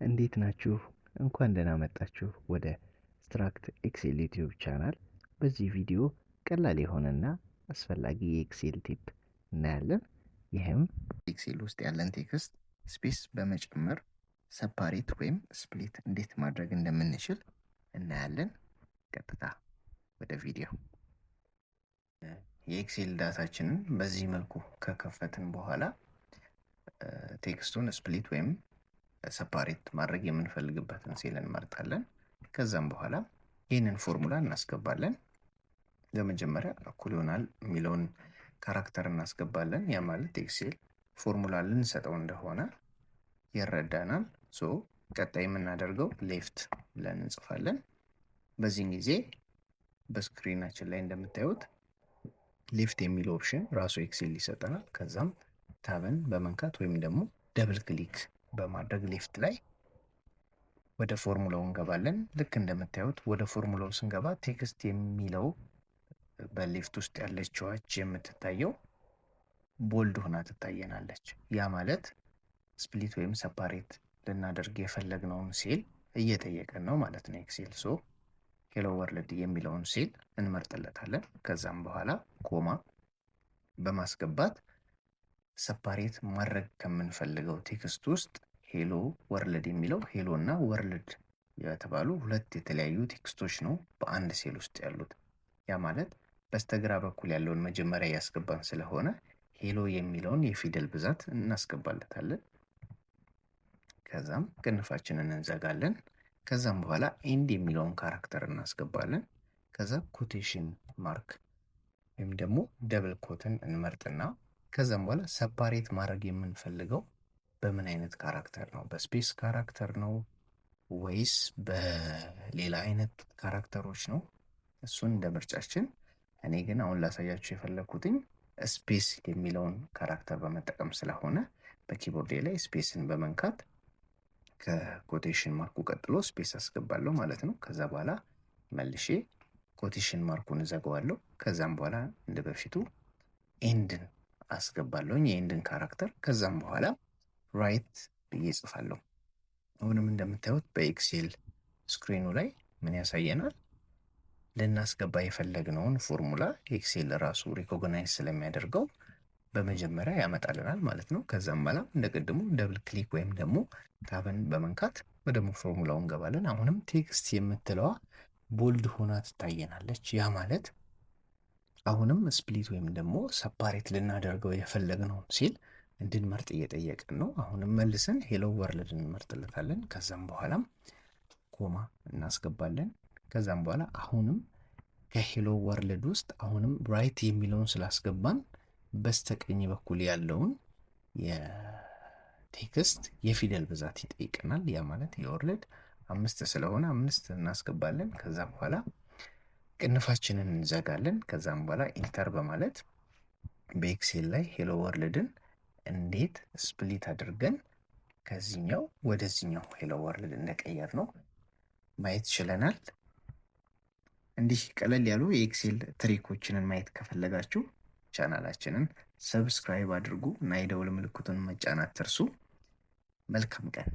እንዴት ናችሁ? እንኳን ደህና መጣችሁ ወደ ስትራክት ኤክሴል ዩቲዩብ ቻናል። በዚህ ቪዲዮ ቀላል የሆነና አስፈላጊ የኤክሴል ቲፕ እናያለን። ይህም ኤክሴል ውስጥ ያለን ቴክስት ስፔስ በመጨመር ሰፓሬት ወይም ስፕሊት እንዴት ማድረግ እንደምንችል እናያለን። ቀጥታ ወደ ቪዲዮ። የኤክሴል ዳታችንን በዚህ መልኩ ከከፈትን በኋላ ቴክስቱን ስፕሊት ወይም ሰፓሬት ማድረግ የምንፈልግበትን ሴል እንመርጣለን። ከዛም በኋላ ይህንን ፎርሙላ እናስገባለን። ለመጀመሪያ እኩል ይሆናል የሚለውን ካራክተር እናስገባለን። ያ ማለት ኤክሴል ፎርሙላ ልንሰጠው እንደሆነ ይረዳናል። ሶ ቀጣይ የምናደርገው ሌፍት ብለን እንጽፋለን። በዚህን ጊዜ በስክሪናችን ላይ እንደምታዩት ሌፍት የሚለው ኦፕሽን ራሱ ኤክሴል ይሰጠናል። ከዛም ታብን በመንካት ወይም ደግሞ ደብል ክሊክ በማድረግ ሌፍት ላይ ወደ ፎርሙላው እንገባለን። ልክ እንደምታዩት ወደ ፎርሙላው ስንገባ ቴክስት የሚለው በሌፍት ውስጥ ያለችው የምትታየው ቦልድ ሆና ትታየናለች። ያ ማለት ስፕሊት ወይም ሰፓሬት ልናደርግ የፈለግነውን ሴል እየጠየቀን ነው ማለት ነው ኤክሴል። ሶ ሄሎ ወርልድ የሚለውን ሴል እንመርጥለታለን። ከዛም በኋላ ኮማ በማስገባት ሰፓሬት ማድረግ ከምንፈልገው ቴክስት ውስጥ ሄሎ ወርልድ የሚለው ሄሎ እና ወርልድ የተባሉ ሁለት የተለያዩ ቴክስቶች ነው በአንድ ሴል ውስጥ ያሉት። ያ ማለት በስተግራ በኩል ያለውን መጀመሪያ ያስገባን ስለሆነ ሄሎ የሚለውን የፊደል ብዛት እናስገባለታለን። ከዛም ቅንፋችንን እንዘጋለን። ከዛም በኋላ ኤንድ የሚለውን ካራክተር እናስገባለን። ከዛ ኮቴሽን ማርክ ወይም ደግሞ ደብል ኮትን እንመርጥና ከዛም በኋላ ሰፓሬት ማድረግ የምንፈልገው በምን አይነት ካራክተር ነው? በስፔስ ካራክተር ነው ወይስ በሌላ አይነት ካራክተሮች ነው? እሱን እንደ ምርጫችን። እኔ ግን አሁን ላሳያችሁ የፈለኩትኝ ስፔስ የሚለውን ካራክተር በመጠቀም ስለሆነ በኪቦርድ ላይ ስፔስን በመንካት ከኮቴሽን ማርኩ ቀጥሎ ስፔስ አስገባለሁ ማለት ነው። ከዛ በኋላ መልሼ ኮቴሽን ማርኩን እዘጋዋለሁ። ከዛም በኋላ እንደ በፊቱ ኤንድን አስገባለሁ የኤንድን ካራክተር። ከዛም በኋላ ራይት ብዬ ጽፋለሁ። አሁንም እንደምታዩት በኤክሴል ስክሪኑ ላይ ምን ያሳየናል? ልናስገባ የፈለግነውን ፎርሙላ ኤክሴል ራሱ ሪኮግናይዝ ስለሚያደርገው በመጀመሪያ ያመጣልናል ማለት ነው። ከዛም በኋላ እንደቀድሞ ደብል ክሊክ ወይም ደግሞ ታብን በመንካት ወደ ፎርሙላው እንገባለን። አሁንም ቴክስት የምትለዋ ቦልድ ሆና ትታየናለች። ያ ማለት አሁንም ስፕሊት ወይም ደግሞ ሰፓሬት ልናደርገው የፈለግነውን ሲል እንድንመርጥ እየጠየቅን ነው። አሁንም መልሰን ሄሎ ወርልድ እንመርጥለታለን። ከዛም በኋላም ኮማ እናስገባለን። ከዛም በኋላ አሁንም ከሄሎ ወርልድ ውስጥ አሁንም ራይት የሚለውን ስላስገባን በስተቀኝ በኩል ያለውን የቴክስት የፊደል ብዛት ይጠይቀናል። ያ ማለት የወርልድ 5 ስለሆነ 5 እናስገባለን። ከዛ በኋላ ቅንፋችንን እንዘጋለን። ከዛም በኋላ ኢንተር በማለት በኤክሴል ላይ ሄሎ ወርልድን እንዴት ስፕሊት አድርገን ከዚህኛው ወደዚህኛው ሄሎ ወርልድ እንደቀየር ነው ማየት ችለናል። እንዲህ ቀለል ያሉ የኤክሴል ትሪኮችን ማየት ከፈለጋችሁ ቻናላችንን ሰብስክራይብ አድርጉ እና የደወል ምልክቱን መጫን አትርሱ። መልካም ቀን።